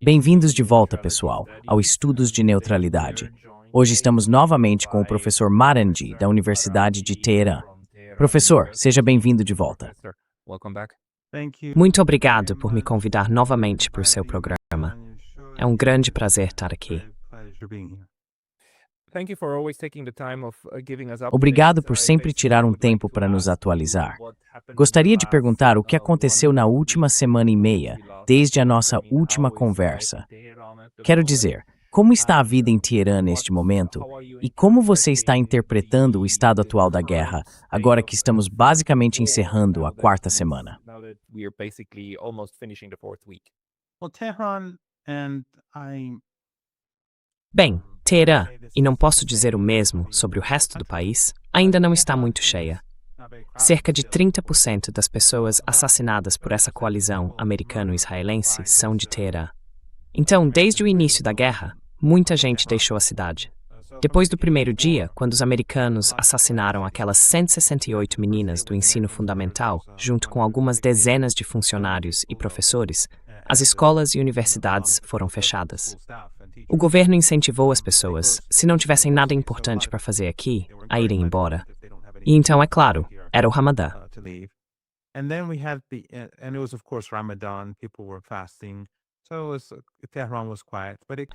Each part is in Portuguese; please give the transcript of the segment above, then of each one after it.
Bem-vindos de volta, pessoal, ao Estudos de Neutralidade. Hoje estamos novamente com o professor Marangi, da Universidade de Teherã. Professor, seja bem-vindo de volta. Muito obrigado por me convidar novamente para o seu programa. É um grande prazer estar aqui. Obrigado por sempre tirar um tempo para nos atualizar. Gostaria de perguntar o que aconteceu na última semana e meia, desde a nossa última conversa. Quero dizer, como está a vida em Teherã neste momento e como você está interpretando o estado atual da guerra, agora que estamos basicamente encerrando a quarta semana? Bem, Teherã, e não posso dizer o mesmo sobre o resto do país, ainda não está muito cheia. Cerca de 30% das pessoas assassinadas por essa coalizão americano-israelense são de Teherã. Então, desde o início da guerra, muita gente deixou a cidade. Depois do primeiro dia, quando os americanos assassinaram aquelas 168 meninas do ensino fundamental, junto com algumas dezenas de funcionários e professores, as escolas e universidades foram fechadas. O governo incentivou as pessoas, se não tivessem nada importante para fazer aqui, a irem embora. E então, é claro, era o Ramadã.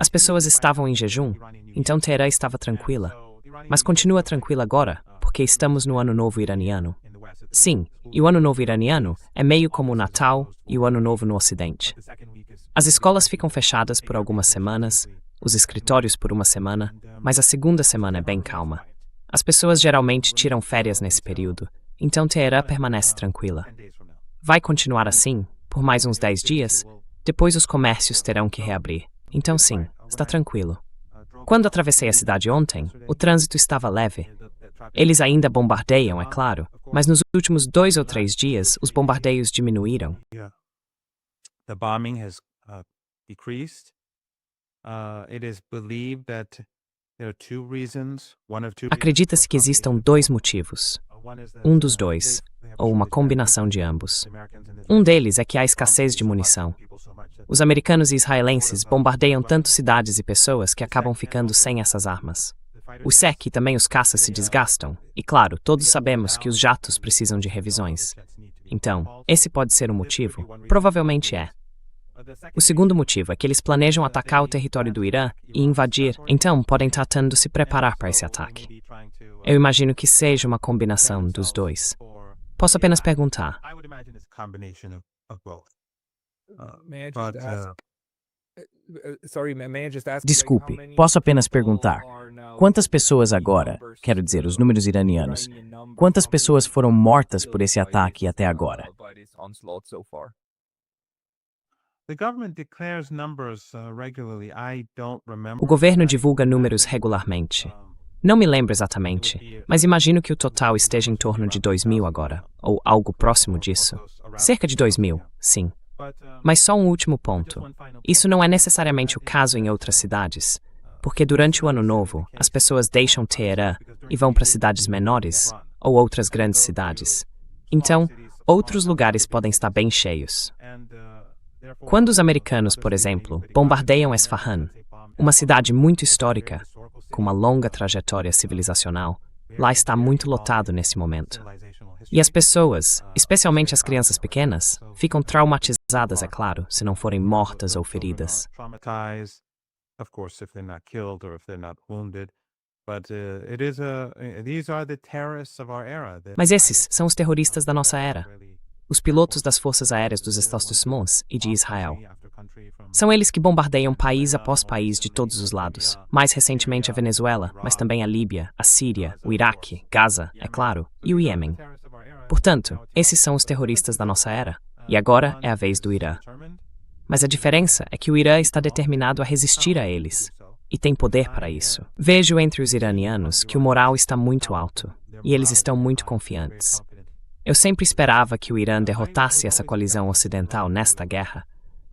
As pessoas estavam em jejum, então Teherã estava tranquila. Mas continua tranquila agora, porque estamos no Ano Novo Iraniano. Sim, e o Ano Novo Iraniano é meio como o Natal e o Ano Novo no Ocidente. As escolas ficam fechadas por algumas semanas, os escritórios por uma semana, mas a segunda semana é bem calma. As pessoas geralmente tiram férias nesse período, então Teherã permanece tranquila. Vai continuar assim, por mais uns 10 dias, depois os comércios terão que reabrir. Então sim, está tranquilo. Quando atravessei a cidade ontem, o trânsito estava leve. Eles ainda bombardeiam, é claro, mas nos últimos 2 ou 3 dias, os bombardeios diminuíram. Acredita-se que existam 2 motivos. Um dos 2, ou uma combinação de ambos. Um deles é que há escassez de munição. Os americanos e israelenses bombardeiam tanto cidades e pessoas que acabam ficando sem essas armas. O SEC e também os caças se desgastam, e claro, todos sabemos que os jatos precisam de revisões. Então, esse pode ser o motivo? Provavelmente é. O segundo motivo é que eles planejam atacar o território do Irã e invadir, então podem tentando se preparar para esse ataque. Eu imagino que seja uma combinação dos 2. Posso apenas perguntar. Desculpe, posso apenas perguntar. Quantas pessoas agora, quero dizer, os números iranianos, quantas pessoas foram mortas por esse ataque até agora? O governo divulga números regularmente. Não me lembro exatamente, mas imagino que o total esteja em torno de 2.000 agora, ou algo próximo disso. Cerca de 2.000, sim. Mas só um último ponto. Isso não é necessariamente o caso em outras cidades, porque durante o Ano Novo, as pessoas deixam Teherã e vão para cidades menores ou outras grandes cidades. Então, outros lugares podem estar bem cheios. Quando os americanos, por exemplo, bombardeiam Esfahan, uma cidade muito histórica, com uma longa trajetória civilizacional, lá está muito lotado nesse momento. E as pessoas, especialmente as crianças pequenas, ficam traumatizadas, é claro, se não forem mortas ou feridas. Mas esses são os terroristas da nossa era. Os pilotos das forças aéreas dos Estados Unidos e de Israel. São eles que bombardeiam país após país de todos os lados. Mais recentemente a Venezuela, mas também a Líbia, a Síria, o Iraque, Gaza, é claro, e o Iêmen. Portanto, esses são os terroristas da nossa era. E agora é a vez do Irã. Mas a diferença é que o Irã está determinado a resistir a eles. E tem poder para isso. Vejo entre os iranianos que o moral está muito alto. E eles estão muito confiantes. Eu sempre esperava que o Irã derrotasse essa coalizão ocidental nesta guerra.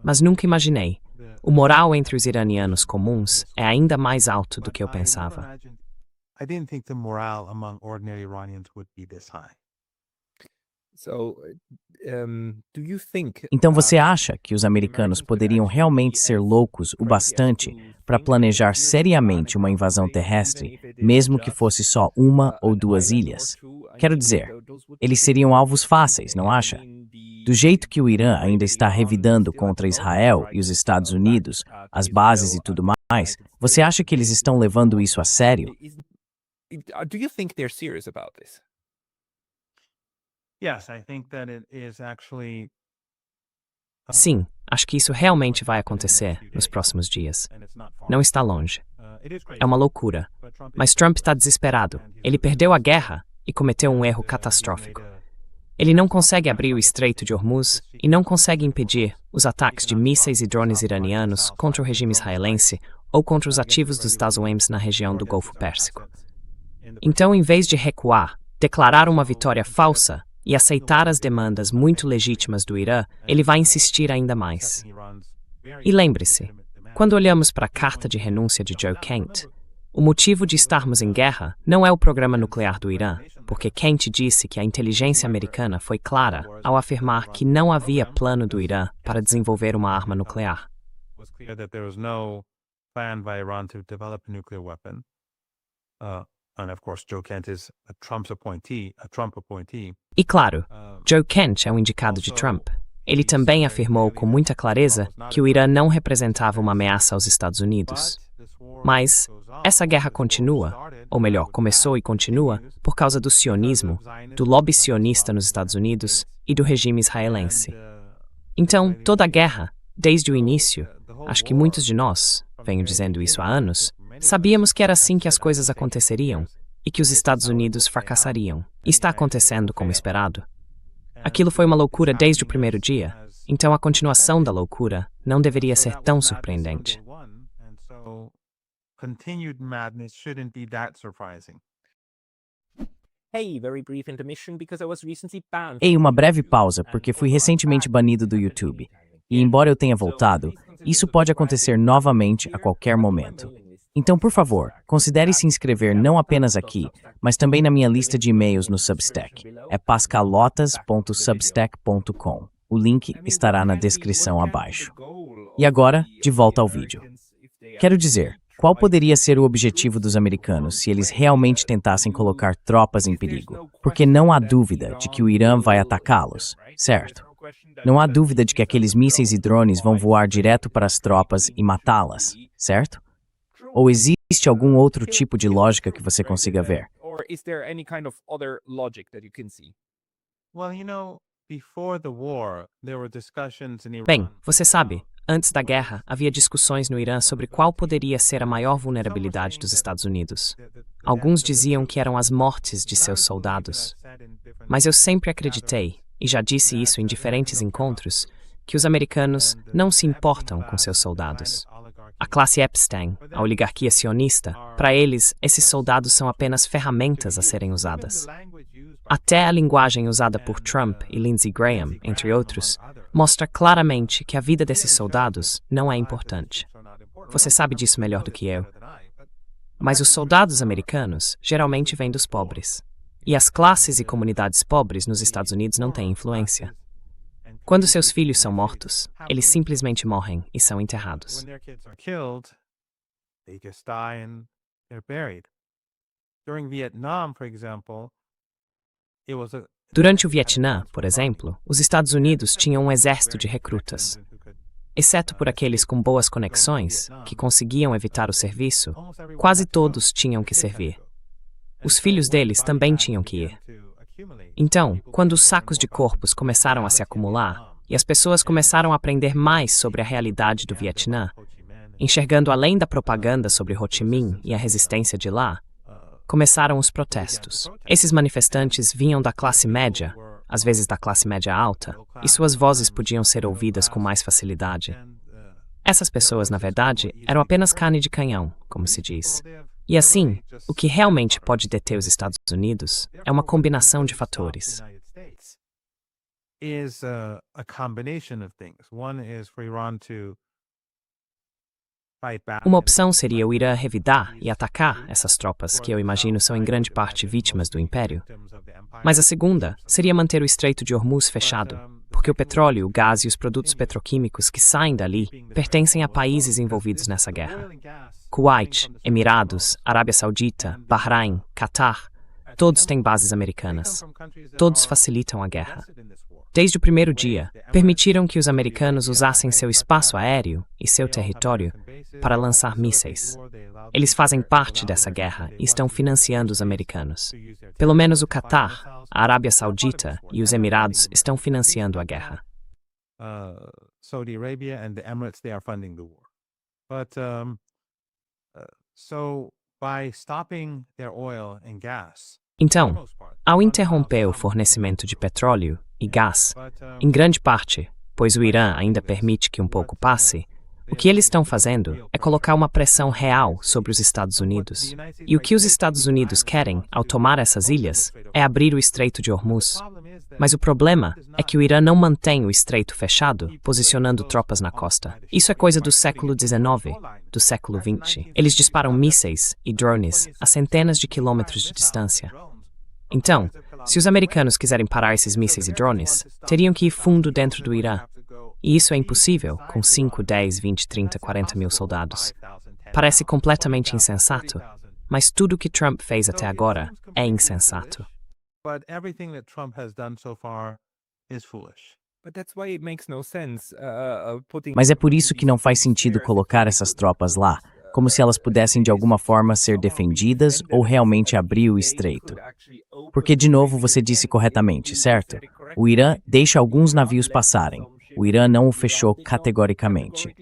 Mas nunca imaginei. O moral entre os iranianos comuns é ainda mais alto do que eu pensava. Então você acha que os americanos poderiam realmente ser loucos o bastante para planejar seriamente uma invasão terrestre, mesmo que fosse só uma ou duas ilhas? Quero dizer, eles seriam alvos fáceis, não acha? Do jeito que o Irã ainda está revidando contra Israel e os Estados Unidos, as bases e tudo mais, você acha que eles estão levando isso a sério? Do you think they're serious about this? Yes, I think that it is actually Sim, acho que isso realmente vai acontecer nos próximos dias. Não está longe. É uma loucura. Mas Trump está desesperado. Ele perdeu a guerra e cometeu um erro catastrófico. Ele não consegue abrir o Estreito de Hormuz e não consegue impedir os ataques de mísseis e drones iranianos contra o regime israelense ou contra os ativos dos Estados Unidos na região do Golfo Pérsico. Então, em vez de recuar, declarar uma vitória falsa e aceitar as demandas muito legítimas do Irã, ele vai insistir ainda mais. E lembre-se, quando olhamos para a carta de renúncia de Joe Kent, o motivo de estarmos em guerra não é o programa nuclear do Irã, porque Kent disse que a inteligência americana foi clara ao afirmar que não havia plano do Irã para desenvolver uma arma nuclear. was clear that there was no plan by Iran to develop a nuclear weapon. And of course, Joe Kent is a Trump appointee. E claro, Joe Kent é um indicado de Trump. Ele também afirmou com muita clareza que o Irã não representava uma ameaça aos Estados Unidos. Mas essa guerra continua, ou melhor, começou e continua, por causa do sionismo, do lobby sionista nos Estados Unidos e do regime israelense. Então, toda a guerra, desde o início, acho que muitos de nós, venho dizendo isso há anos, sabíamos que era assim que as coisas aconteceriam e que os Estados Unidos fracassariam. E está acontecendo como esperado. Aquilo foi uma loucura desde o primeiro dia, então a continuação da loucura não deveria ser tão surpreendente. Continued madness shouldn't be that surprising. Hey, very brief intermission because I was recently banned. Ei, uma breve pausa, porque fui recentemente banido do YouTube. E embora eu tenha voltado, isso pode acontecer novamente a qualquer momento. Então, por favor, considere se inscrever não apenas aqui, mas também na minha lista de e-mails no Substack. É pascalotas.substack.com. O link estará na descrição abaixo. E agora, de volta ao vídeo. Quero dizer, qual poderia ser o objetivo dos americanos se eles realmente tentassem colocar tropas em perigo? Porque não há dúvida de que o Irã vai atacá-los, certo? Não há dúvida de que aqueles mísseis e drones vão voar direto para as tropas e matá-las, certo? Ou existe algum outro tipo de lógica que você consiga ver? Or is there any kind of other logic that you can see? Well, before the war, there were discussions in Iran. Bem, você sabe, antes da guerra, havia discussões no Irã sobre qual poderia ser a maior vulnerabilidade dos Estados Unidos. Alguns diziam que eram as mortes de seus soldados. Mas eu sempre acreditei, e já disse isso em diferentes encontros, que os americanos não se importam com seus soldados. A classe Epstein, a oligarquia sionista, para eles, esses soldados são apenas ferramentas a serem usadas. Até a linguagem usada por Trump e Lindsey Graham, entre outros, mostra claramente que a vida desses soldados não é importante. Você sabe disso melhor do que eu. Mas os soldados americanos geralmente vêm dos pobres. E as classes e comunidades pobres nos Estados Unidos não têm influência. Quando seus filhos são mortos, eles simplesmente morrem e são enterrados. When their kids are killed, they just die and they're buried. During Vietnam, for example, it was a Durante o Vietnã, por exemplo, os Estados Unidos tinham um exército de recrutas. Exceto por aqueles com boas conexões, que conseguiam evitar o serviço, quase todos tinham que servir. Os filhos deles também tinham que ir. Então, quando os sacos de corpos começaram a se acumular e as pessoas começaram a aprender mais sobre a realidade do Vietnã, enxergando além da propaganda sobre Ho Chi Minh e a resistência de lá, começaram os protestos. Esses manifestantes vinham da classe média, às vezes da classe média alta, e suas vozes podiam ser ouvidas com mais facilidade. Essas pessoas, na verdade, eram apenas carne de canhão, como se diz. E assim, o que realmente pode deter os Estados Unidos é uma combinação de fatores. is a combination of things. One is for Iran to fight back. Uma and opção seria o Irã revidar e atacar essas tropas, que eu imagino são em grande parte vítimas do Império. victims of the empire. Mas a segunda seria manter o Estreito de Hormuz fechado, porque o petróleo, o gás e os produtos petroquímicos que saem dali pertencem a países envolvidos nessa guerra. Oil and gas Kuwait, Emirados, Arábia Saudita, Bahrein, Catar, todos têm bases americanas. from countries that Todos are facilitam a guerra. invested in this war. Desde o primeiro dia, permitiram que os americanos usassem seu espaço aéreo e seu território para lançar mísseis. Eles fazem parte dessa guerra e estão financiando os americanos. Pelo menos o Catar, a Arábia Saudita e os Emirados estão financiando a guerra. Saudi Arabia and the Emirates, they are funding the war. But so by stopping their oil and gas, Então, ao interromper o fornecimento de petróleo e gás, em grande parte, pois o Irã ainda permite que um pouco passe, o que eles estão fazendo é colocar uma pressão real sobre os Estados Unidos. E o que os Estados Unidos querem, ao tomar essas ilhas, é abrir o Estreito de Hormuz. Mas o problema é que o Irã não mantém o estreito fechado, posicionando tropas na costa. Isso é coisa do século XIX, do século XX. Eles disparam mísseis e drones a centenas de quilômetros de distância. Então, se os americanos quiserem parar esses mísseis e drones, teriam que ir fundo dentro do Irã. E isso é impossível com 5, 10, 20, 30, 40 mil soldados. Parece completamente insensato, mas tudo o que Trump fez até agora é insensato. but everything that Trump has done so far is foolish. But that's why it makes no sense putting. Mas é por isso que não faz sentido colocar essas tropas lá, como se elas pudessem de alguma forma ser defendidas ou realmente abrir o estreito. Porque, de novo, você disse corretamente, certo? O Irã deixa alguns navios passarem. O Irã não o fechou categoricamente.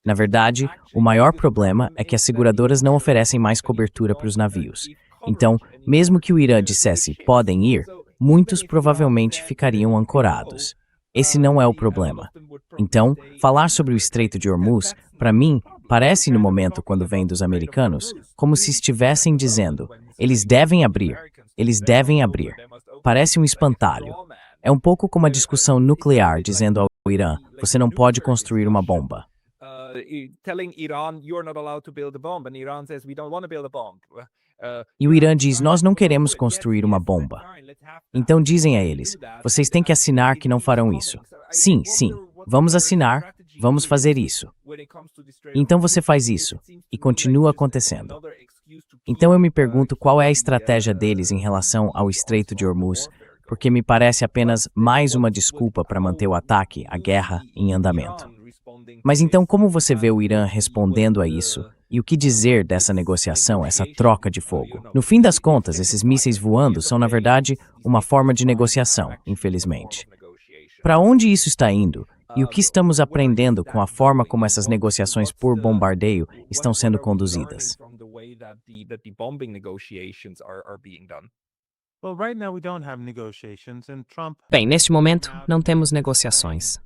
Na verdade, o maior problema é que as seguradoras não oferecem mais cobertura para os navios. Então, mesmo que o Irã dissesse podem ir, muitos provavelmente ficariam ancorados. Esse não é o problema. Então, falar sobre o Estreito de Hormuz, para mim, parece no momento quando vem dos americanos, como se estivessem dizendo, eles devem abrir, eles devem abrir. Parece um espantalho. É um pouco como a discussão nuclear dizendo ao Irã, você não pode construir uma bomba. Telling Iran you're not allowed to build a bomb, and Iran says we don't want to build a bomb. E o Irã diz, nós não queremos construir uma bomba. Então dizem a eles, vocês têm que assinar que não farão isso. Sim, sim, vamos assinar, vamos fazer isso. Então você faz isso, e continua acontecendo. Então eu me pergunto qual é a estratégia deles em relação ao Estreito de Hormuz, porque me parece apenas mais uma desculpa para manter o ataque, a guerra, em andamento. Mas então como você vê o Irã respondendo a isso? E o que dizer dessa negociação, essa troca de fogo? No fim das contas, esses mísseis voando são, na verdade, uma forma de negociação, infelizmente. Para onde isso está indo? E o que estamos aprendendo com a forma como essas negociações por bombardeio estão sendo conduzidas? Well, right now we don't have negotiations, and Trump Bem, neste momento, não temos negociações.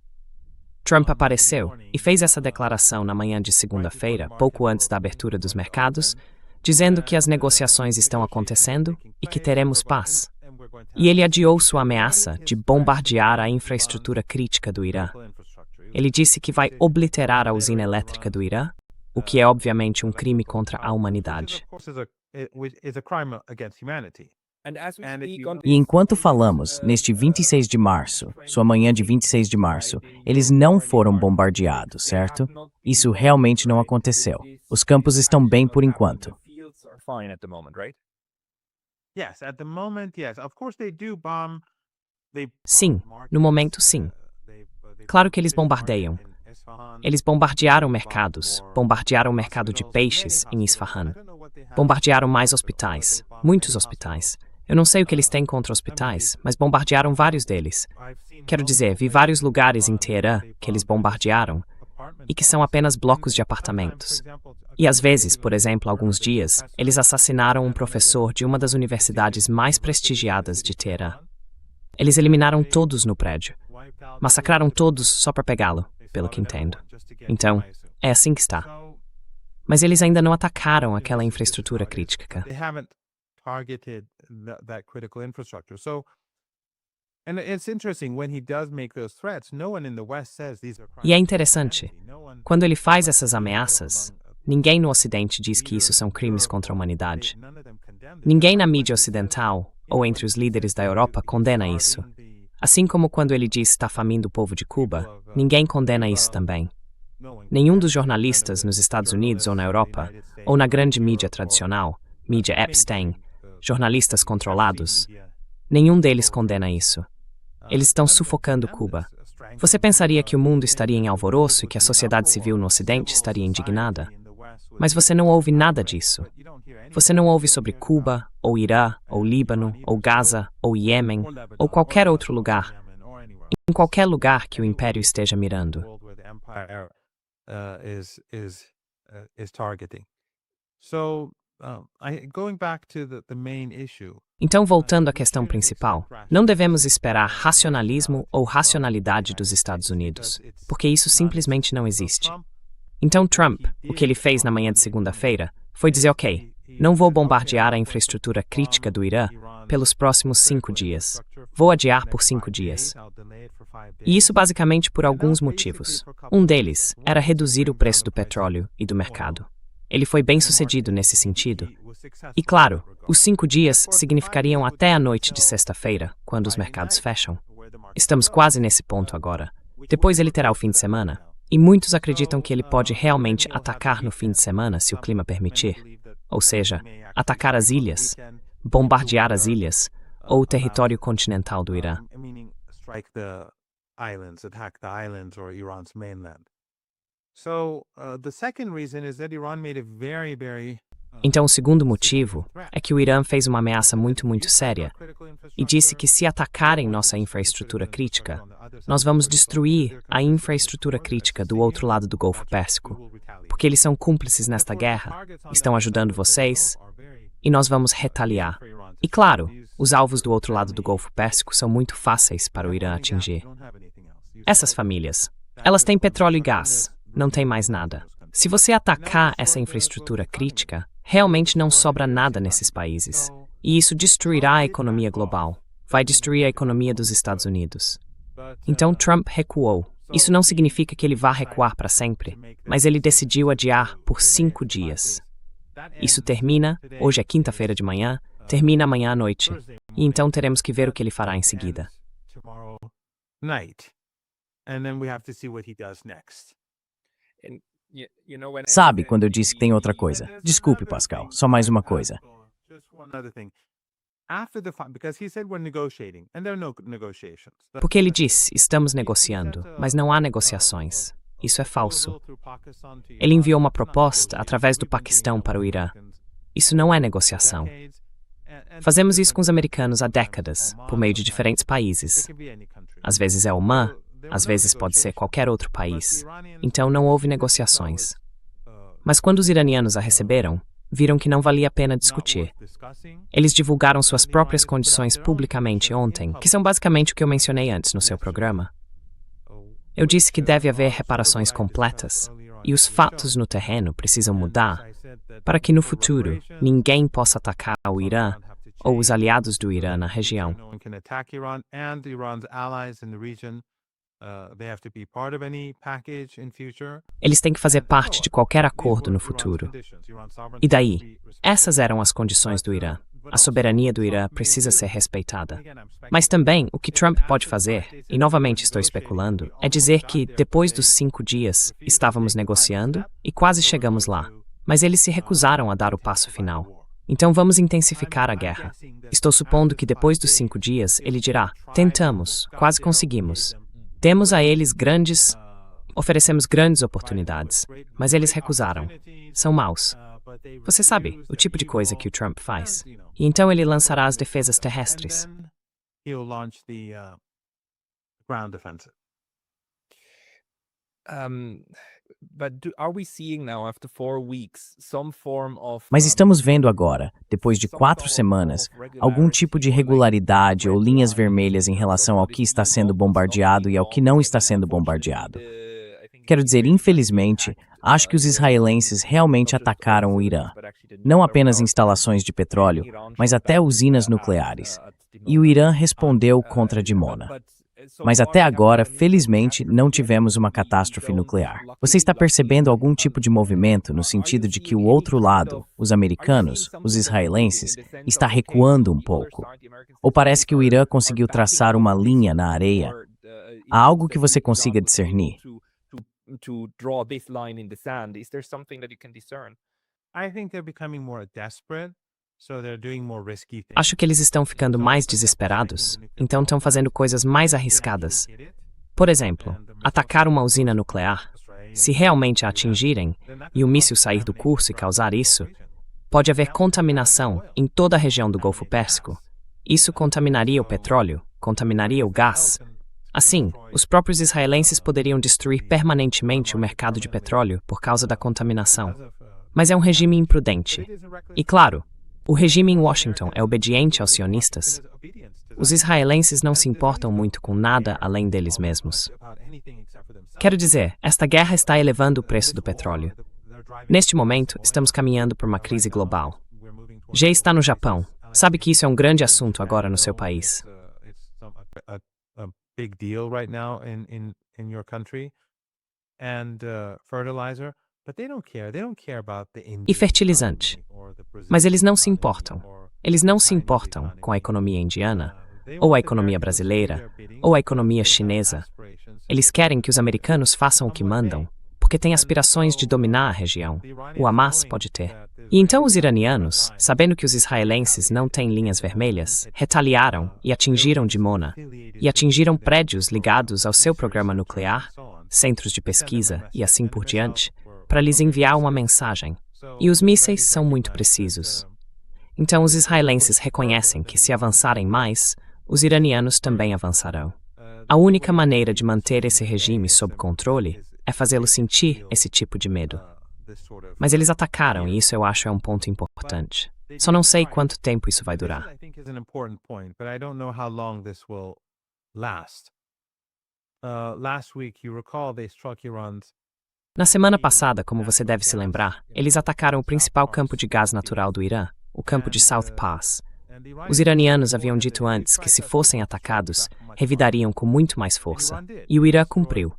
Trump apareceu e fez essa declaração na manhã de segunda-feira, pouco antes da abertura dos mercados, dizendo que as negociações estão acontecendo e que teremos paz. E ele adiou sua ameaça de bombardear a infraestrutura crítica do Irã. Ele disse que vai obliterar a usina elétrica do Irã, o que é obviamente um crime contra a humanidade. is a crime against humanity. E enquanto falamos, neste 26 de março, sua manhã de 26 de março, eles não foram bombardeados, certo? Isso realmente não aconteceu. Os campos estão bem por enquanto. Yes, at the moment, yes. Of course they do bomb. Sim, no momento sim. Claro que eles bombardeiam. Eles bombardearam mercados, bombardearam o mercado de peixes em Isfahan. Bombardearam mais hospitais, muitos hospitais. Eu não sei o que eles têm contra hospitais, mas bombardearam vários deles. Quero dizer, vi vários lugares em Teherã que eles bombardearam e que são apenas blocos de apartamentos. E às vezes, por exemplo, alguns dias, eles assassinaram um professor de uma das universidades mais prestigiadas de Teherã. Eles eliminaram todos no prédio. Massacraram todos só para pegá-lo, pelo que entendo. Então, é assim que está. Mas eles ainda não atacaram aquela infraestrutura crítica. They haven't targeted that critical infrastructure. So, and it's interesting when he does make those threats, no one in the West says these are crimes. E é interessante, quando ele faz essas ameaças, Ninguém no Ocidente diz que isso são crimes contra a humanidade. Ninguém na mídia ocidental, ou entre os líderes da Europa, condena isso. Assim como quando ele diz está famindo o povo de Cuba, ninguém condena isso também. Nenhum dos jornalistas nos Estados Unidos ou na Europa, ou na grande mídia tradicional, mídia Epstein, jornalistas controlados, nenhum deles condena isso. Eles estão sufocando Cuba. Você pensaria que o mundo estaria em alvoroço e que a sociedade civil no Ocidente estaria indignada? Mas você não ouve nada disso. Você não ouve sobre Cuba, ou Irã, ou Líbano, ou Gaza, ou Iêmen, ou qualquer outro lugar, em qualquer lugar que o Império esteja mirando. Então, voltando à questão principal, não devemos esperar racionalismo ou racionalidade dos Estados Unidos, porque isso simplesmente não existe. Então, Trump, o que ele fez na manhã de segunda-feira, foi dizer, ok, não vou bombardear a infraestrutura crítica do Irã pelos próximos 5 dias. Vou adiar por 5 dias. E isso basicamente por alguns motivos. Um deles era reduzir o preço do petróleo e do mercado. Ele foi bem sucedido nesse sentido. E claro, os 5 dias significariam até a noite de sexta-feira, quando os mercados fecham. Estamos quase nesse ponto agora. Depois ele terá o fim de semana. E muitos acreditam que ele pode realmente atacar no fim de semana se o clima permitir. Ou seja, atacar as ilhas, bombardear as ilhas, ou o território continental do Irã. Então, o segundo motivo é que o Irã fez uma ameaça muito séria e disse que se atacarem nossa infraestrutura crítica, nós vamos destruir a infraestrutura crítica do outro lado do Golfo Pérsico, porque eles são cúmplices nesta guerra, estão ajudando vocês, e nós vamos retaliar. E claro, os alvos do outro lado do Golfo Pérsico são muito fáceis para o Irã atingir. Essas famílias, elas têm petróleo e gás, não tem mais nada. Se você atacar essa infraestrutura crítica, realmente não sobra nada nesses países. E isso destruirá a economia global. Vai destruir a economia dos Estados Unidos. Então Trump recuou. Isso não significa que ele vá recuar para sempre, mas ele decidiu adiar por 5 dias. Isso termina, hoje é quinta-feira de manhã, termina amanhã à noite. E então teremos que ver o que ele fará em seguida. Sabe quando eu disse que tem outra coisa? Desculpe, Pascal, só mais uma coisa. Porque ele disse, estamos negociando, mas não há negociações. Isso é falso. Ele enviou uma proposta através do Paquistão para o Irã. Isso não é negociação. Fazemos isso com os americanos há décadas, por meio de diferentes países. Às vezes é Omã, às vezes pode ser qualquer outro país. Então não houve negociações. Mas quando os iranianos a receberam, viram que não valia a pena discutir. Eles divulgaram suas próprias condições publicamente ontem, que são basicamente o que eu mencionei antes no seu programa. Eu disse que deve haver reparações completas, e os fatos no terreno precisam mudar, para que no futuro ninguém possa atacar o Irã ou os aliados do Irã na região. Eles têm que fazer parte de qualquer acordo no futuro. E daí, essas eram as condições do Irã. A soberania do Irã precisa ser respeitada. Mas também, o que Trump pode fazer, e novamente estou especulando, é dizer que, depois dos 5 dias, estávamos negociando e quase chegamos lá. Mas eles se recusaram a dar o passo final. Então vamos intensificar a guerra. Estou supondo que depois dos 5 dias, ele dirá, tentamos, quase conseguimos. Demos a eles oferecemos grandes oportunidades, mas eles recusaram. São maus. Você sabe, o tipo de coisa que o Trump faz. E então ele lançará as defesas terrestres. Mas estamos vendo agora, depois de 4 semanas, algum tipo de regularidade ou linhas vermelhas em relação ao que está sendo bombardeado e ao que não está sendo bombardeado. Quero dizer, infelizmente, acho que os israelenses realmente atacaram o Irã. Não apenas instalações de petróleo, mas até usinas nucleares. E o Irã respondeu contra Dimona. Mas até agora, felizmente, não tivemos uma catástrofe nuclear. Você está percebendo algum tipo de movimento no sentido de que o outro lado, os americanos, os israelenses, está recuando um pouco? Ou parece que o Irã conseguiu traçar uma linha na areia? Há algo que você consiga discernir? I think they're becoming more desperate, so they're doing more risky things. Acho que eles estão ficando mais desesperados, então estão fazendo coisas mais arriscadas. Por exemplo, atacar uma usina nuclear. Se realmente a atingirem e o míssil sair do curso e causar isso, pode haver contaminação em toda a região do Golfo Pérsico. Isso contaminaria o petróleo, contaminaria o gás. Assim, os próprios israelenses poderiam destruir permanentemente o mercado de petróleo por causa da contaminação. Mas é um regime imprudente. E claro, o regime em Washington é obediente aos sionistas. Os israelenses não se importam muito com nada além deles mesmos. Quero dizer, esta guerra está elevando o preço do petróleo. Neste momento, estamos caminhando por uma crise global. Jay está no Japão. Sabe que isso é um grande assunto agora no seu país. Big deal right now in your country, and fertilizer, but they don't care. They don't care about the E fertilizante. Mas eles não se importam. Eles não se importam com a economia indiana, ou a economia brasileira, ou a economia chinesa. Eles querem que os americanos façam o que mandam, porque têm aspirações de dominar a região. O Hamas pode ter. E então os iranianos, sabendo que os israelenses não têm linhas vermelhas, retaliaram e atingiram Dimona, e atingiram prédios ligados ao seu programa nuclear, centros de pesquisa e assim por diante, para lhes enviar uma mensagem. E os mísseis são muito precisos. Então os israelenses reconhecem que se avançarem mais, os iranianos também avançarão. A única maneira de manter esse regime sob controle é fazê-lo sentir esse tipo de medo. Mas eles atacaram e isso eu acho é um ponto importante. Só não sei quanto tempo isso vai durar. Na semana passada, como você deve se lembrar, eles atacaram o principal campo de gás natural do Irã, o campo de South Pass. Os iranianos haviam dito antes que, se fossem atacados, revidariam com muito mais força. E o Irã cumpriu.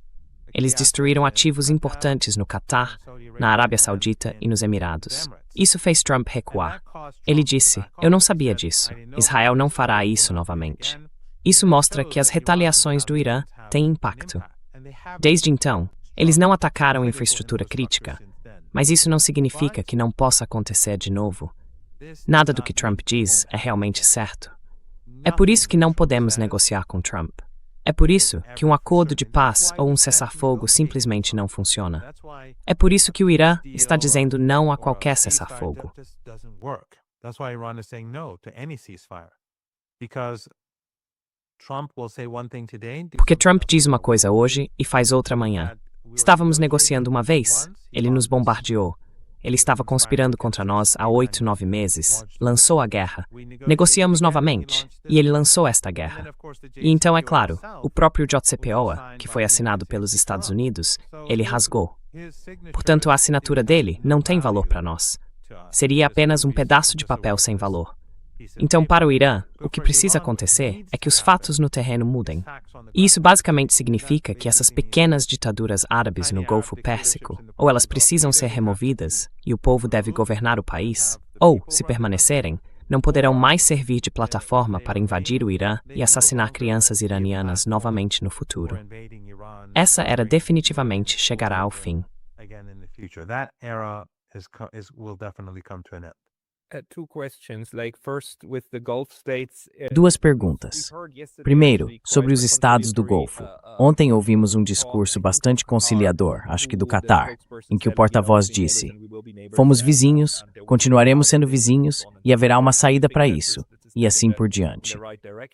Eles destruíram ativos importantes no Catar, na Arábia Saudita e nos Emirados. Isso fez Trump recuar. Ele disse, eu não sabia disso. Israel não fará isso novamente. Isso mostra que as retaliações do Irã têm impacto. Desde então, eles não atacaram infraestrutura crítica, mas isso não significa que não possa acontecer de novo. Nada do que Trump diz é realmente certo. É por isso que não podemos negociar com Trump. É por isso que um acordo de paz ou um cessar-fogo simplesmente não funciona. É por isso que o Irã está dizendo não a qualquer cessar-fogo. Porque Trump diz uma coisa hoje e faz outra amanhã. Estávamos negociando uma vez, ele nos bombardeou. Ele estava conspirando contra nós há 8, 9 meses, lançou a guerra. Negociamos novamente, e ele lançou esta guerra. E então, é claro, o próprio JCPOA, que foi assinado pelos Estados Unidos, ele rasgou. Portanto, a assinatura dele não tem valor para nós. Seria apenas um pedaço de papel sem valor. Então, para o Irã, o que precisa acontecer é que os fatos no terreno mudem. E isso basicamente significa que essas pequenas ditaduras árabes no Golfo Pérsico, ou elas precisam ser removidas, e o povo deve governar o país, ou, se permanecerem, não poderão mais servir de plataforma para invadir o Irã e assassinar crianças iranianas novamente no futuro. Essa era definitivamente chegará ao fim. Duas perguntas. Primeiro, sobre os estados do Golfo. Ontem ouvimos um discurso bastante conciliador, acho que do Catar, em que o porta-voz disse: fomos vizinhos, continuaremos sendo vizinhos e haverá uma saída para isso, e assim por diante.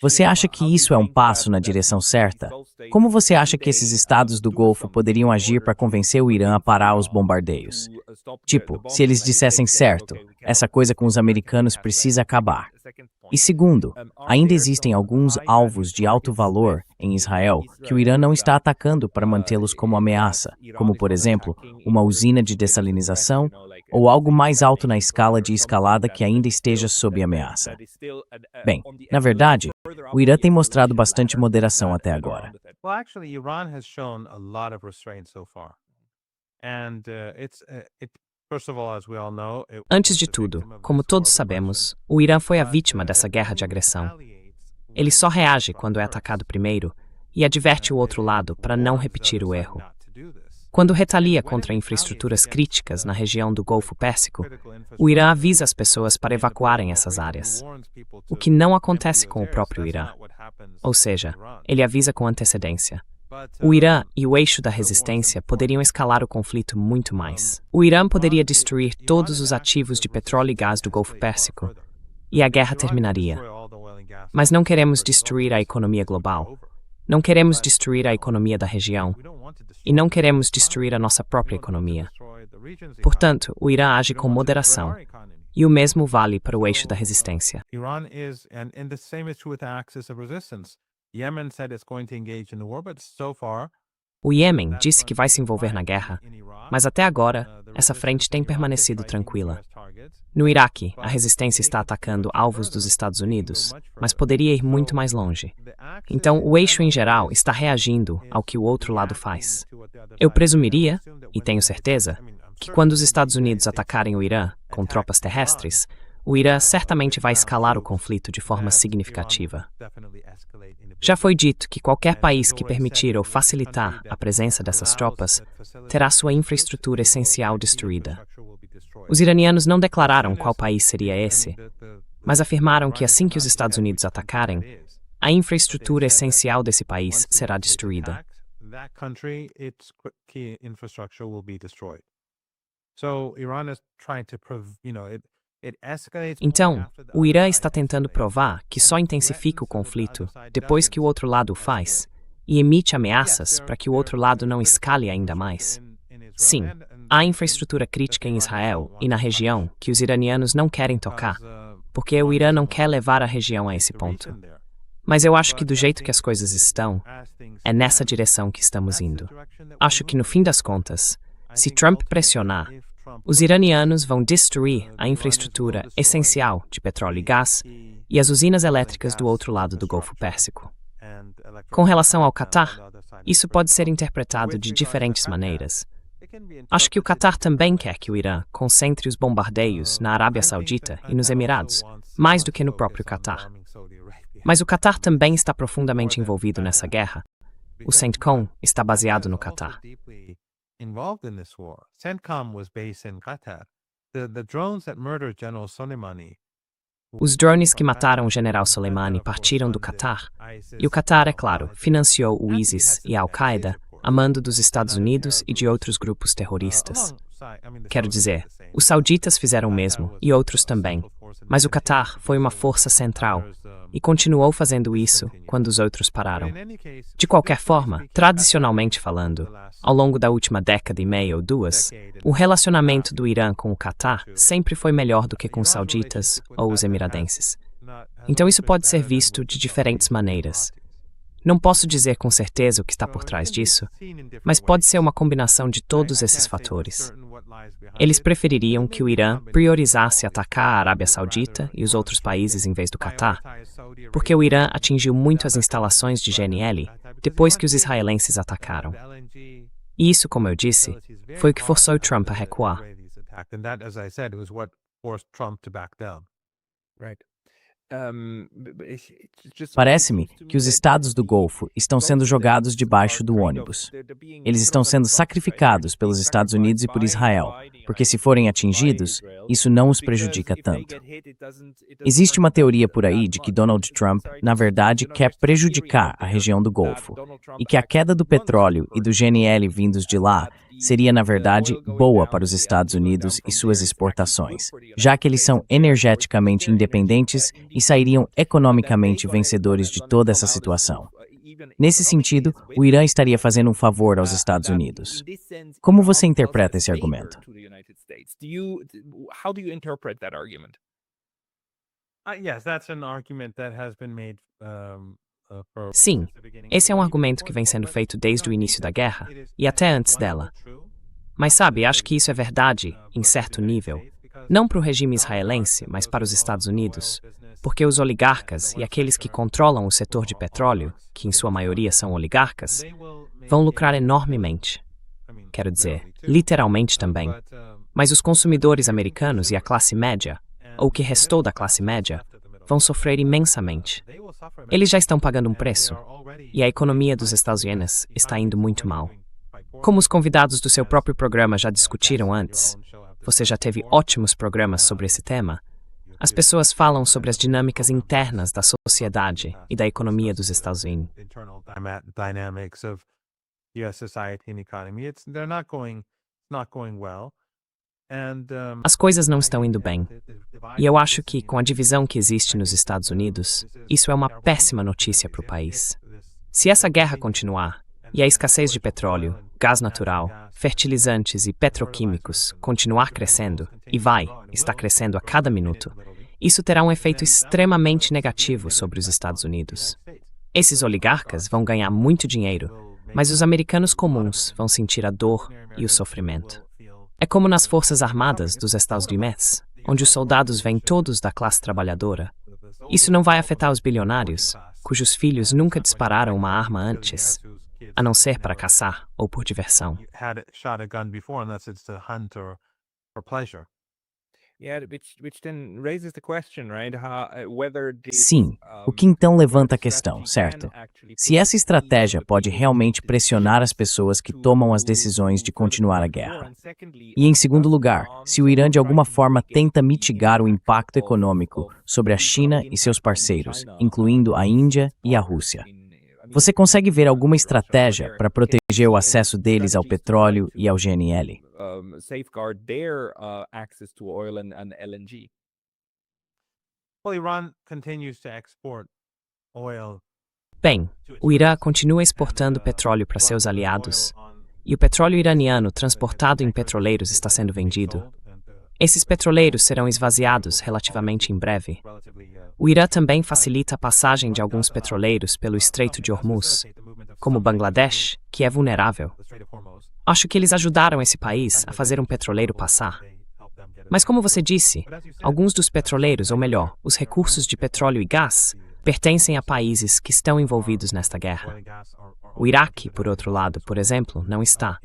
Você acha que isso é um passo na direção certa? Como você acha que esses estados do Golfo poderiam agir para convencer o Irã a parar os bombardeios? Tipo, se eles dissessem certo, essa coisa com os americanos precisa acabar. E segundo, ainda existem alguns alvos de alto valor em Israel que o Irã não está atacando para mantê-los como ameaça, como, por exemplo, uma usina de dessalinização ou algo mais alto na escala de escalada que ainda esteja sob ameaça. Bem, na verdade, o Irã tem mostrado bastante moderação até agora. Well, actually, Iran has shown a lot of restraint so far. And first of all, as we all know, Antes de tudo, como todos sabemos, o Irã foi a vítima dessa guerra de agressão. Ele só reage quando é atacado primeiro e adverte o outro lado para não repetir o erro. Quando retalia contra infraestruturas críticas na região do Golfo Pérsico, o Irã avisa as pessoas para evacuarem essas áreas, o que não acontece com o próprio Irã. Ou seja, ele avisa com antecedência. O Irã e o eixo da resistência poderiam escalar o conflito muito mais. O Irã poderia destruir todos os ativos de petróleo e gás do Golfo Pérsico, e a guerra terminaria. Mas não queremos destruir a economia global. Não queremos destruir a economia da região. E não queremos destruir a nossa própria economia. Portanto, o Irã age com moderação. E o mesmo vale para o eixo da resistência. Iran is, and the same is true with the axis of resistance. Yemen said it's going to engage in the war, but so far, O Iêmen disse que vai se envolver na guerra, mas até agora, essa frente tem permanecido tranquila. No Iraque, a resistência está atacando alvos dos Estados Unidos, mas poderia ir muito mais longe. Então, o eixo em geral está reagindo ao que o outro lado faz. Eu presumiria, e tenho certeza, que quando os Estados Unidos atacarem o Irã com tropas terrestres, o Irã certamente vai escalar o conflito de forma significativa. Já foi dito que qualquer país que permitir ou facilitar a presença dessas tropas terá sua infraestrutura essencial destruída. Os iranianos não declararam qual país seria esse, mas afirmaram que assim que os Estados Unidos atacarem, a infraestrutura essencial desse país será destruída. Então, o Irã está tentando provar que só intensifica o conflito depois que o outro lado o faz, e emite ameaças para que o outro lado não escale ainda mais. Sim, há infraestrutura crítica em Israel e na região que os iranianos não querem tocar, porque o Irã não quer levar a região a esse ponto. Mas eu acho que do jeito que as coisas estão, é nessa direção que estamos indo. Acho que no fim das contas, se Trump pressionar, os iranianos vão destruir a infraestrutura essencial de petróleo e gás e as usinas elétricas do outro lado do Golfo Pérsico. Com relação ao Catar, isso pode ser interpretado de diferentes maneiras. Acho que o Catar também quer que o Irã concentre os bombardeios na Arábia Saudita e nos Emirados, mais do que no próprio Catar. Mas o Catar também está profundamente envolvido nessa guerra. O CENTCOM está baseado no Catar. Involved in this war. CENTCOM was based in Qatar. The drones that murdered General Soleimani. Os drones que mataram o general Soleimani partiram do Catar, e o Catar, é claro, financiou o ISIS e a Al-Qaeda a mando dos Estados Unidos e de outros grupos terroristas. Quero dizer, os sauditas fizeram o mesmo, e outros também, mas o Catar foi uma força central e continuou fazendo isso quando os outros pararam. De qualquer forma, tradicionalmente falando, ao longo da última década e meia ou duas, o relacionamento do Irã com o Catar sempre foi melhor do que com os sauditas ou os emiradenses. Então isso pode ser visto de diferentes maneiras. Não posso dizer com certeza o que está por trás disso, mas pode ser uma combinação de todos esses fatores. Eles prefeririam que o Irã priorizasse atacar a Arábia Saudita e os outros países em vez do Catar, porque o Irã atingiu muito as instalações de GNL depois que os israelenses atacaram. E isso, como eu disse, foi o que forçou Trump a recuar. Parece-me que os estados do Golfo estão sendo jogados debaixo do ônibus. Eles estão sendo sacrificados pelos Estados Unidos e por Israel, porque se forem atingidos, isso não os prejudica tanto. Existe uma teoria por aí de que Donald Trump, na verdade, quer prejudicar a região do Golfo, e que a queda do petróleo e do GNL vindos de lá seria, na verdade, boa para os Estados Unidos e suas exportações, já que eles são energeticamente independentes e sairiam economicamente vencedores de toda essa situação. Nesse sentido, o Irã estaria fazendo um favor aos Estados Unidos. Como você interpreta esse argumento? Yes, that's an argument that has been made for Sim, since the beginning of esse the é um war. argumento que vem sendo feito desde o início da guerra It is e até at antes one dela. level true, Mas sabe, acho que isso é verdade, em certo nível, não para o regime israelense, mas para os Estados Unidos, porque os oligarcas e aqueles que controlam o setor de petróleo, que em sua maioria são oligarcas, vão lucrar enormemente. Quero dizer, literalmente também. Mas os consumidores americanos e a classe média, ou o que restou da classe média, vão sofrer imensamente. Eles já estão pagando um preço, e a economia dos Estados Unidos está indo muito mal. Como os convidados do seu próprio programa já discutiram antes, você já teve ótimos programas sobre esse tema, as pessoas falam sobre as dinâmicas internas da sociedade e da economia dos Estados Unidos. internal dynamics of U.S. society and economy. They're not going well. And As coisas não estão indo bem. E eu acho que, com a divisão que existe nos Estados Unidos, isso é uma péssima notícia para o país. Se essa guerra continuar, e a escassez de petróleo, gás natural, fertilizantes e petroquímicos continuar crescendo, e está crescendo a cada minuto, isso terá um efeito extremamente negativo sobre os Estados Unidos. Esses oligarcas vão ganhar muito dinheiro, mas os americanos comuns vão sentir a dor e o sofrimento. É como nas Forças Armadas dos Estados Unidos, onde os soldados vêm todos da classe trabalhadora. Isso não vai afetar os bilionários, cujos filhos nunca dispararam uma arma antes, a não ser para caçar ou por diversão. had shot a gun before, unless it's to hunt or for pleasure. Yeah, which then raises the question, right? Whether Sim, o que então levanta a questão, certo? Se essa estratégia pode realmente pressionar as pessoas que tomam as decisões de continuar a guerra. E, em segundo lugar, se o Irã de alguma forma tenta mitigar o impacto econômico sobre a China e seus parceiros, incluindo a Índia e a Rússia. Você consegue ver alguma estratégia para proteger o acesso deles ao petróleo e ao GNL? Safeguard their access to oil and LNG. Well, Iran continues to export oil. Bem, o Irã continua exportando petróleo para seus aliados, e o petróleo iraniano transportado em petroleiros está sendo vendido. Esses petroleiros serão esvaziados relativamente em breve. O Irã também facilita a passagem de alguns petroleiros pelo Estreito de Hormuz, como Bangladesh, que é vulnerável. Acho que eles ajudaram esse país a fazer um petroleiro passar. Mas como você disse, alguns dos petroleiros, ou melhor, os recursos de petróleo e gás, pertencem a países que estão envolvidos nesta guerra. O Iraque, por outro lado, por exemplo, não está.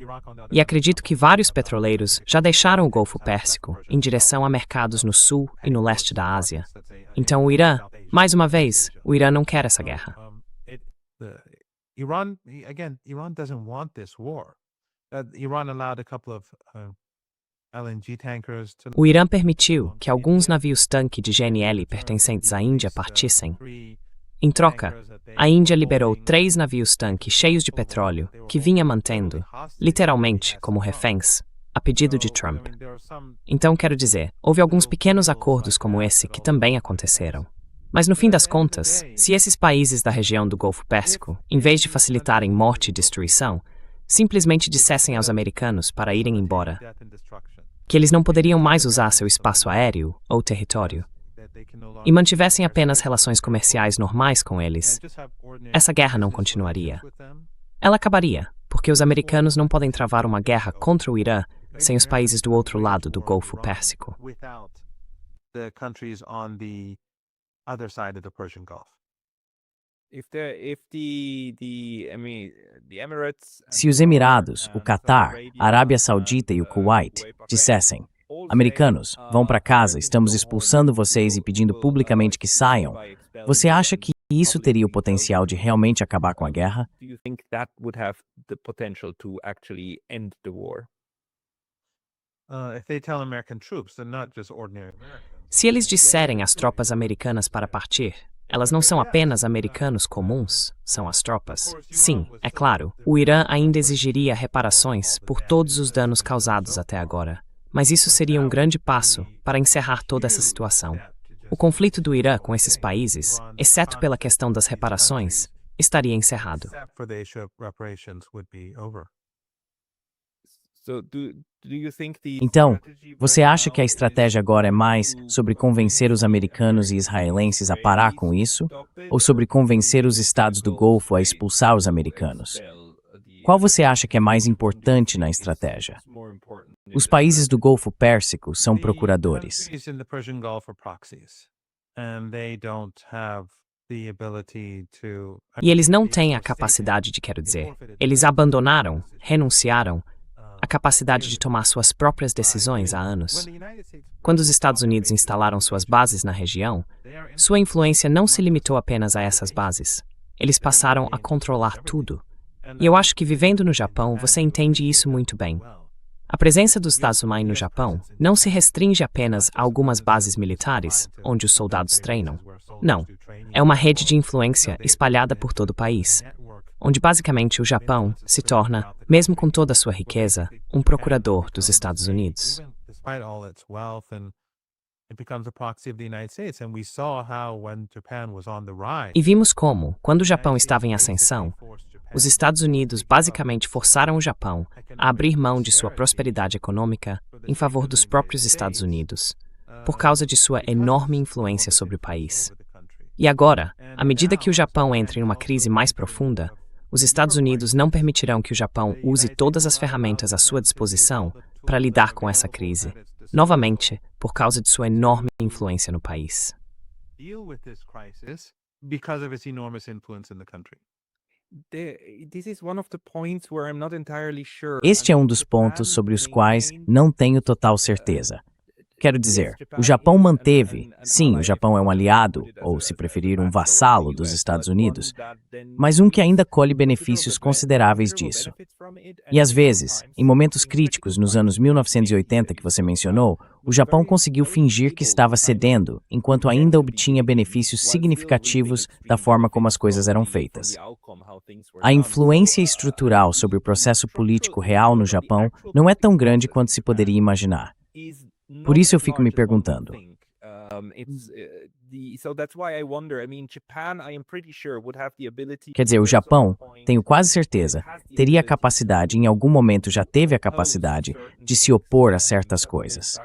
E acredito que vários petroleiros já deixaram o Golfo Pérsico em direção a mercados no sul e no leste da Ásia. Então o Irã, mais uma vez, o Irã não quer essa guerra. Iran doesn't want this war. Iran allowed a couple of LNG tankers to. O Irã permitiu que alguns navios-tanque de GNL pertencentes à Índia partissem. Em troca, a Índia liberou 3 navios-tanque cheios de petróleo que vinha mantendo, literalmente, como reféns, a pedido de Trump. Então, quero dizer, houve alguns pequenos acordos como esse que também aconteceram. Mas no fim das contas, se esses países da região do Golfo Pérsico, em vez de facilitarem morte e destruição, simplesmente dissessem aos americanos para irem embora, que eles não poderiam mais usar seu espaço aéreo ou território, e mantivessem apenas relações comerciais normais com eles, essa guerra não continuaria. Ela acabaria, porque os americanos não podem travar uma guerra contra o Irã sem os países do outro lado do Golfo Pérsico. Se os Emirados, o Catar, a Arábia Saudita e o Kuwait dissessem: americanos, vão para casa, estamos expulsando vocês e pedindo publicamente que saiam, você acha que isso teria o potencial de realmente acabar com a guerra? Se eles disserem às tropas americanas para partir, elas não são apenas americanos comuns, são as tropas. Sim, é claro, o Irã ainda exigiria reparações por todos os danos causados até agora. Mas isso seria um grande passo para encerrar toda essa situação. O conflito do Irã com esses países, exceto pela questão das reparações, estaria encerrado. Então, você acha que a estratégia agora é mais sobre convencer os americanos e israelenses a parar com isso, ou sobre convencer os estados do Golfo a expulsar os americanos? Qual você acha que é mais importante na estratégia? Os países do Golfo Pérsico são procuradores. E eles não têm a capacidade de, quero dizer, eles abandonaram, renunciaram a capacidade de tomar suas próprias decisões há anos. Quando os Estados Unidos instalaram suas bases na região, sua influência não se limitou apenas a essas bases. Eles passaram a controlar tudo. E eu acho que vivendo no Japão, você entende isso muito bem. A presença dos Estados Unidos no Japão não se restringe apenas a algumas bases militares, onde os soldados treinam. Não. É uma rede de influência espalhada por todo o país, onde basicamente o Japão se torna, mesmo com toda a sua riqueza, um procurador dos Estados Unidos. E vimos como, quando o Japão estava em ascensão, os Estados Unidos basicamente forçaram o Japão a abrir mão de sua prosperidade econômica em favor dos próprios Estados Unidos, por causa de sua enorme influência sobre o país. E agora, à medida que o Japão entra em uma crise mais profunda, os Estados Unidos não permitirão que o Japão use todas as ferramentas à sua disposição para lidar com essa crise, novamente, por causa de sua enorme influência no país. Este é um dos pontos sobre os quais não tenho total certeza. Quero dizer, o Japão manteve, sim, o Japão é um aliado, ou se preferir, um vassalo dos Estados Unidos, mas um que ainda colhe benefícios consideráveis disso. E às vezes, em momentos críticos nos anos 1980 que você mencionou, o Japão conseguiu fingir que estava cedendo, enquanto ainda obtinha benefícios significativos da forma como as coisas eram feitas. A influência estrutural sobre o processo político real no Japão não é tão grande quanto se poderia imaginar. Por isso eu fico me perguntando. Quer dizer, o Japão, tenho quase certeza, teria a capacidade, em algum momento já teve a capacidade, de se opor a certas coisas.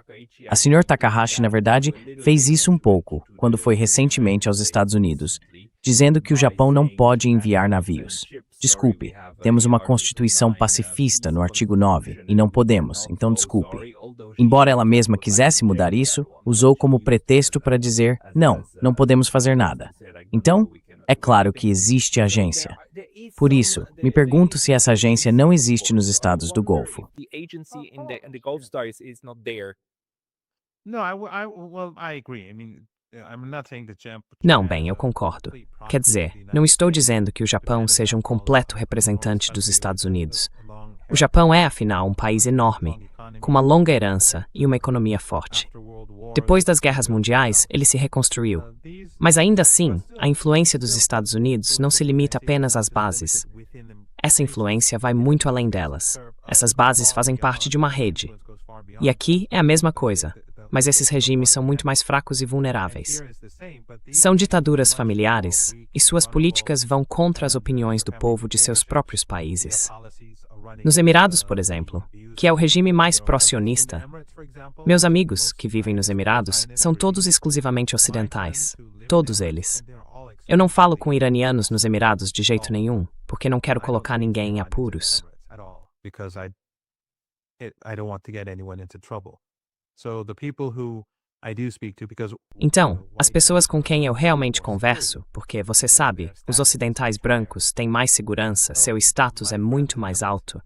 A Sr. Takahashi, na verdade, fez isso um pouco, quando foi recentemente aos Estados Unidos, dizendo que o Japão não pode enviar navios. Desculpe, temos uma constituição pacifista no artigo 9 e não podemos, então desculpe. Embora ela mesma quisesse mudar isso, usou como pretexto para dizer, não podemos fazer nada. Então, é claro que existe agência. Por isso, me pergunto se essa agência não existe nos estados do Golfo. Não, bem, eu concordo. Quer dizer, não estou dizendo que o Japão seja um completo representante dos Estados Unidos. O Japão é, afinal, um país enorme, com uma longa herança e uma economia forte. Depois das guerras mundiais, ele se reconstruiu. Mas ainda assim, a influência dos Estados Unidos não se limita apenas às bases. Essa influência vai muito além delas. Essas bases fazem parte de uma rede. E aqui é a mesma coisa. Mas esses regimes são muito mais fracos e vulneráveis. São ditaduras familiares, e suas políticas vão contra as opiniões do povo de seus próprios países. Nos Emirados, por exemplo, que é o regime mais pró-sionista, meus amigos que vivem nos Emirados são todos exclusivamente ocidentais. Todos eles. Eu não falo com iranianos nos Emirados de jeito nenhum, porque não quero colocar ninguém em apuros. Então, as pessoas com quem eu realmente converso, porque, você sabe, os ocidentais brancos têm mais segurança, seu status é muito mais alto.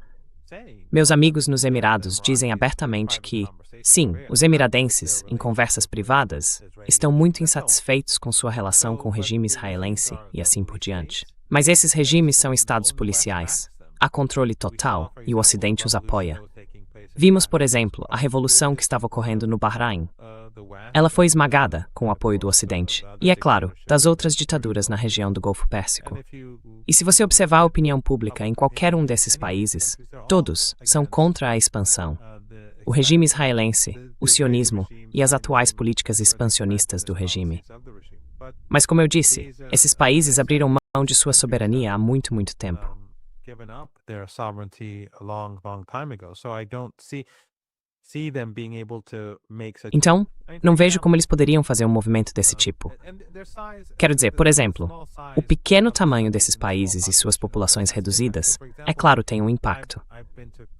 Meus amigos nos Emirados dizem abertamente que, sim, os emiradenses, em conversas privadas, estão muito insatisfeitos com sua relação com o regime israelense e assim por diante. Mas esses regimes são estados policiais. Há controle total e o Ocidente os apoia. Vimos, por exemplo, a revolução que estava ocorrendo no Bahrein. Ela foi esmagada com o apoio do Ocidente e, é claro, das outras ditaduras na região do Golfo Pérsico. E se você observar a opinião pública em qualquer um desses países, todos são contra a expansão. O regime israelense, o sionismo e as atuais políticas expansionistas do regime. Mas, como eu disse, esses países abriram mão de sua soberania há muito tempo. given up their sovereignty a long, long time ago. So I don't see them being able to make such. Então, não vejo como eles poderiam fazer um movimento desse tipo. Quero dizer, por exemplo, o pequeno tamanho desses países e suas populações reduzidas, é claro, tem um impacto.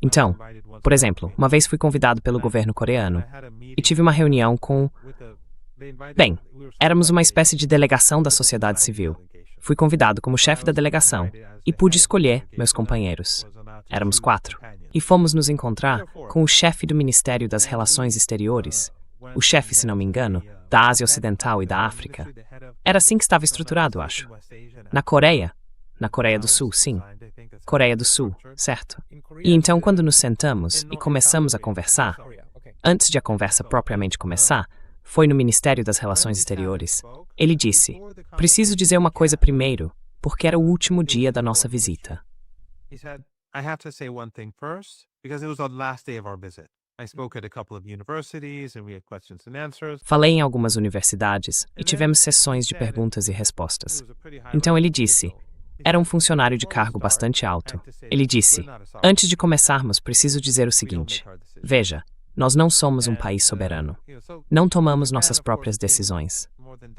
Então, por exemplo, uma vez fui convidado pelo governo coreano e tive uma reunião com... Bem, éramos uma espécie de delegação da sociedade civil. Fui convidado como chefe da delegação e pude escolher meus companheiros. Éramos 4. E fomos nos encontrar com o chefe do Ministério das Relações Exteriores, o chefe, se não me engano, da Ásia Ocidental e da África. Era assim que estava estruturado, acho. Na Coreia do Sul, sim. Coreia do Sul, certo. E então, quando nos sentamos e começamos a conversar, antes de a conversa propriamente começar, foi no Ministério das Relações Exteriores. Ele disse, preciso dizer uma coisa primeiro, porque era o último dia da nossa visita. He said, I have to say one thing first, because it was the last day of our visit. I spoke at a couple of universities and we had questions and answers. Falei em algumas universidades e tivemos sessões de perguntas e respostas. Então ele disse, era um funcionário de cargo bastante alto. Ele disse, antes de começarmos, preciso dizer o seguinte. Veja, nós não somos um país soberano. Não tomamos nossas próprias decisões.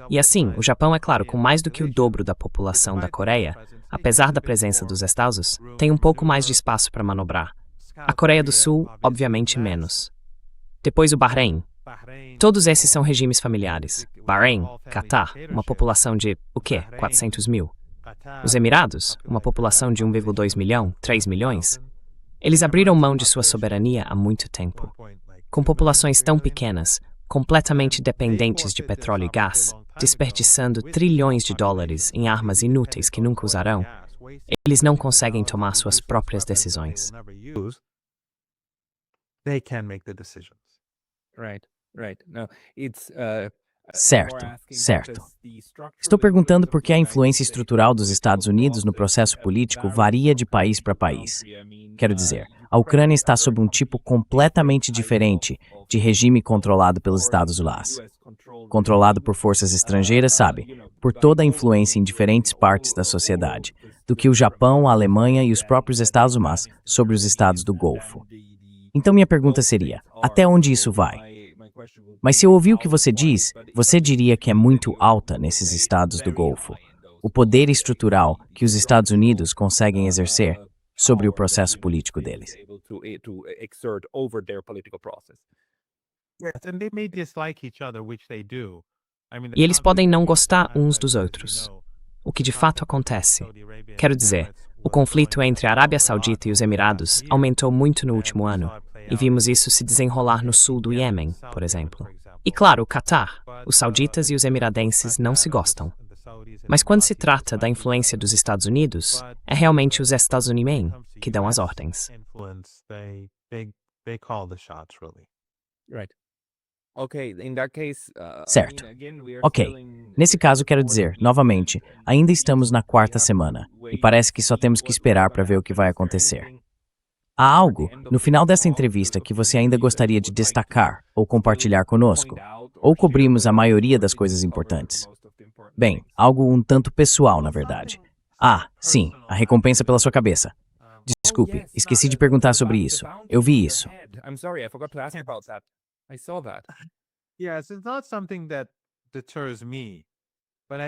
E assim, o Japão, é claro, com mais do que o dobro da população da Coreia, apesar da presença dos Estados, tem um pouco mais de espaço para manobrar. A Coreia do Sul, obviamente, menos. Depois o Bahrein. Todos esses são regimes familiares. Bahrein, Catar, uma população de, 400 mil. Os Emirados, uma população de 1,2 milhão, 3 milhões. Eles abriram mão de sua soberania há muito tempo. Com populações tão pequenas, completamente dependentes de petróleo e gás, desperdiçando trilhões de dólares em armas inúteis que nunca usarão, eles não conseguem tomar suas próprias decisões. They can make the decisions. Right. No, it's Certo. Estou perguntando por que a influência estrutural dos Estados Unidos no processo político varia de país para país. Quero dizer, a Ucrânia está sob um tipo completamente diferente de regime controlado pelos Estados Unidos. Controlado por forças estrangeiras, sabe, por toda a influência em diferentes partes da sociedade, do que o Japão, a Alemanha e os próprios Estados Unidos sobre os estados do Golfo. Então minha pergunta seria, até onde isso vai? Mas se eu ouvir o que você diz, você diria que é muito alta nesses estados do Golfo, o poder estrutural que os Estados Unidos conseguem exercer sobre o processo político deles. E eles podem não gostar uns dos outros. O que de fato acontece. Quero dizer, o conflito entre a Arábia Saudita e os Emirados aumentou muito no último ano, e vimos isso se desenrolar no sul do Iêmen, por exemplo. E claro, o Catar, os sauditas e os emiradenses não se gostam. Mas quando se trata da influência dos Estados Unidos, é realmente os Estados Unidos que dão as ordens. Certo. Ok. Nesse caso, quero dizer, novamente, ainda estamos na 4ª semana, e parece que só temos que esperar para ver o que vai acontecer. Há algo, no final dessa entrevista, que você ainda gostaria de destacar ou compartilhar conosco? Ou cobrimos a maioria das coisas importantes? Bem, algo um tanto pessoal, na verdade. Ah, sim, a recompensa pela sua cabeça. Desculpe, esqueci de perguntar sobre isso. Eu vi isso.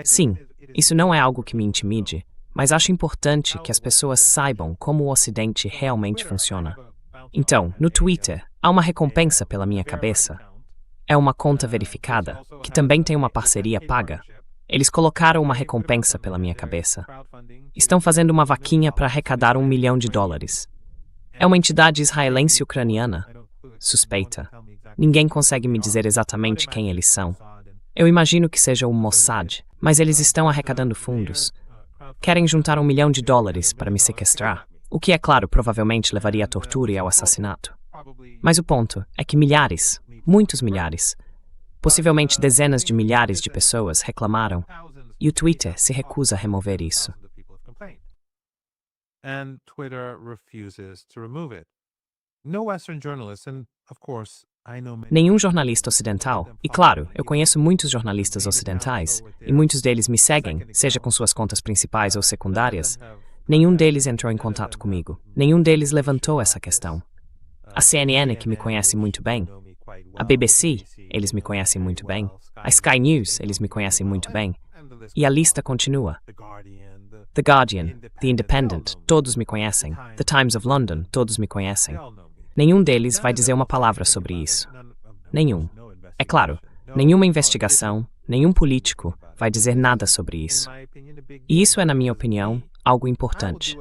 Sim, isso não é algo que me intimide, mas acho importante que as pessoas saibam como o Ocidente realmente funciona. Então, no Twitter, há uma recompensa pela minha cabeça. É uma conta verificada, que também tem uma parceria paga. Eles colocaram uma recompensa pela minha cabeça. Estão fazendo uma vaquinha para arrecadar $1 milhão. É uma entidade israelense ucraniana. Suspeita. Ninguém consegue me dizer exatamente quem eles são. Eu imagino que seja o Mossad, mas eles estão arrecadando fundos. Querem juntar $1 milhão para me sequestrar, o que, é claro, provavelmente levaria à tortura e ao assassinato. Mas o ponto é que milhares, muitos milhares, possivelmente dezenas de milhares de pessoas reclamaram, e o Twitter se recusa a remover isso. Nenhum jornalista ocidental, e claro, eu conheço muitos jornalistas ocidentais, e muitos deles me seguem, seja com suas contas principais ou secundárias, Nenhum deles entrou em contato comigo. Nenhum deles levantou essa questão. A CNN, que me conhece muito bem. A BBC, eles me conhecem muito bem. A Sky News, eles me conhecem muito bem. E a lista continua. The Guardian, The Independent, todos me conhecem. The Times of London, todos me conhecem. Nenhum deles vai dizer uma palavra sobre isso. Nenhum. É claro, nenhuma investigação, nenhum político vai dizer nada sobre isso. E isso é, na minha opinião, algo importante.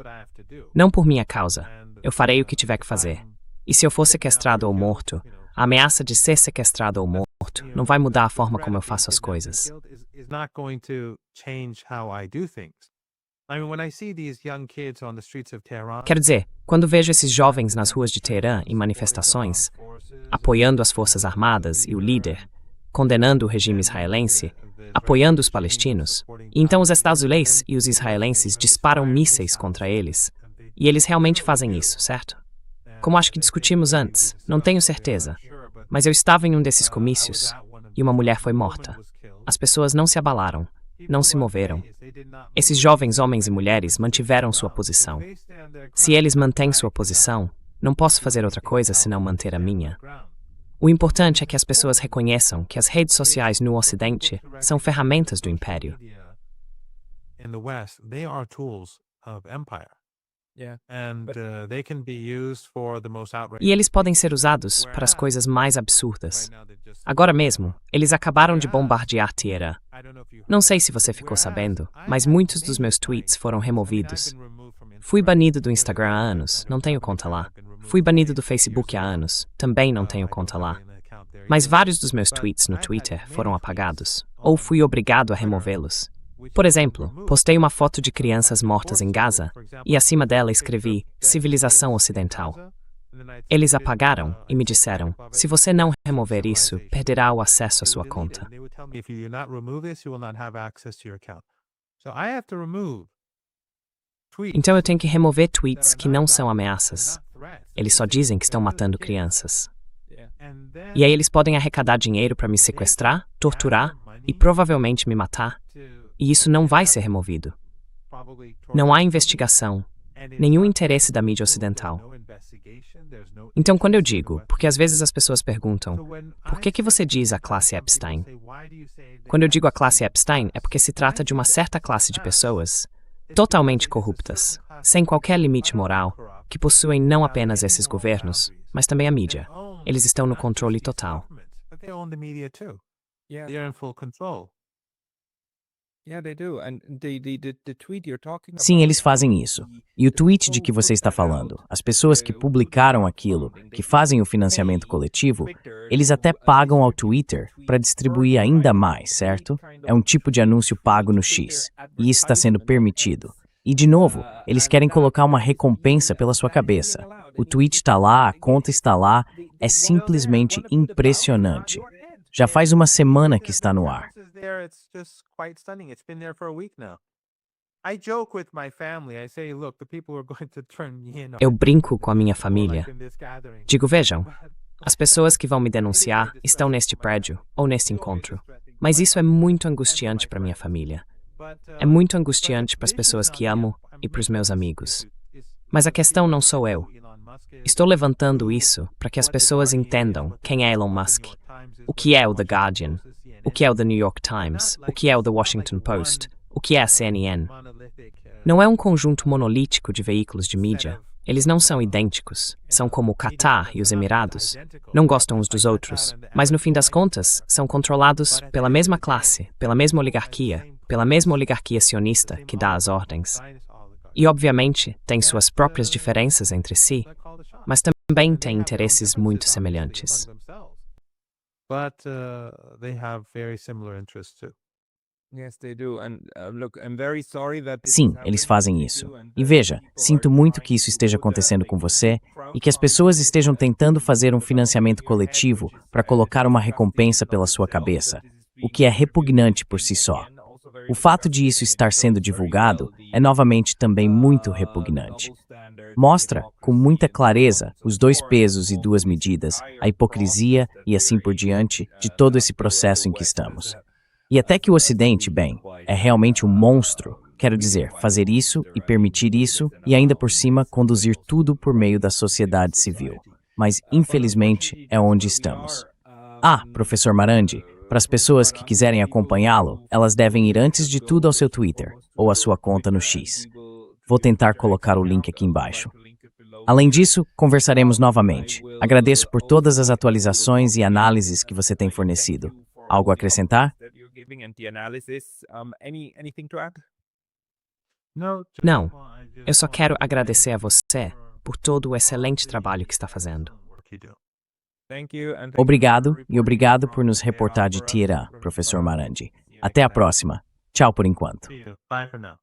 Não por minha causa. Eu farei o que tiver que fazer. E se eu for sequestrado ou morto, a ameaça de ser sequestrado ou morto não vai mudar a forma como eu faço as coisas. Quero dizer, quando vejo esses jovens nas ruas de Teherã em manifestações, apoiando as forças armadas e o líder, condenando o regime israelense, apoiando os palestinos, e então os Estados e os israelenses disparam mísseis contra eles, e eles realmente fazem isso, certo? Como acho que discutimos antes, não tenho certeza, mas eu estava em um desses comícios e uma mulher foi morta. As pessoas não se abalaram, não se moveram. Esses jovens homens e mulheres mantiveram sua posição. Se eles mantêm sua posição, não posso fazer outra coisa senão manter a minha. O importante é que as pessoas reconheçam que as redes sociais no Ocidente são ferramentas do Império. E eles podem ser usados para as coisas mais absurdas. Agora mesmo, eles acabaram de bombardear Teherã. Não sei se você ficou sabendo, mas muitos dos meus tweets foram removidos. Fui banido do Instagram há anos, não tenho conta lá. Fui banido do Facebook há anos, também não tenho conta lá. Mas vários dos meus tweets no Twitter foram apagados, ou fui obrigado a removê-los. Por exemplo, postei uma foto de crianças mortas em Gaza e acima dela escrevi Civilização Ocidental. Eles apagaram e me disseram, se você não remover isso, perderá o acesso à sua conta. Então eu tenho que remover tweets que não são ameaças. Eles só dizem que estão matando crianças. E aí eles podem arrecadar dinheiro para me sequestrar, torturar e provavelmente me matar. E isso não vai ser removido. Não há investigação, nenhum interesse da mídia ocidental. Então, quando eu digo, porque às vezes as pessoas perguntam, por que você diz a classe Epstein? Quando eu digo a classe Epstein, é porque se trata de uma certa classe de pessoas totalmente corruptas, sem qualquer limite moral, que possuem não apenas esses governos, mas também a mídia. Eles estão no controle total. Sim, eles fazem isso. E o tweet de que você está falando, as pessoas que publicaram aquilo, que fazem o financiamento coletivo, eles até pagam ao Twitter para distribuir ainda mais, certo? É um tipo de anúncio pago no X. E isso está sendo permitido. E, de novo, eles querem colocar uma recompensa pela sua cabeça. O tweet está lá, a conta está lá, é simplesmente impressionante. Já faz uma semana que está no ar. Eu brinco com a minha família. Digo, vejam, as pessoas que vão me denunciar estão neste prédio ou neste encontro. Mas isso é muito angustiante para minha família. É muito angustiante para as pessoas que amo e para os meus amigos. Mas a questão não sou eu. Estou levantando isso para que as pessoas entendam quem é Elon Musk, o que é o The Guardian, o que é o The New York Times, o que é o The Washington Post, o que é a CNN. Não é um conjunto monolítico de veículos de mídia. Eles não são idênticos. São como o Catar e os Emirados. Não gostam uns dos outros, mas no fim das contas, são controlados pela mesma classe, pela mesma oligarquia sionista que dá as ordens. E, obviamente, têm suas próprias diferenças entre si, mas também têm interesses muito semelhantes. Sim, eles fazem isso. E veja, sinto muito que isso esteja acontecendo com você e que as pessoas estejam tentando fazer um financiamento coletivo para colocar uma recompensa pela sua cabeça, o que é repugnante por si só. O fato de isso estar sendo divulgado é novamente também muito repugnante. Mostra, com muita clareza, os dois pesos e duas medidas, a hipocrisia e assim por diante de todo esse processo em que estamos. E até que o Ocidente, bem, é realmente um monstro, Quero dizer, fazer isso e permitir isso e ainda por cima conduzir tudo por meio da sociedade civil. Mas, infelizmente, é onde estamos. Ah, professor Marandi, para as pessoas que quiserem acompanhá-lo, elas devem ir antes de tudo ao seu Twitter ou à sua conta no X. Vou tentar colocar o link aqui embaixo. Além disso, conversaremos novamente. Agradeço por todas as atualizações e análises que você tem fornecido. Algo a acrescentar? Não, eu só quero agradecer a você por todo o excelente trabalho que está fazendo. Obrigado e obrigado por nos reportar de Teherã, professor Marandi. Até a próxima. Tchau por enquanto. See you. Bye for now.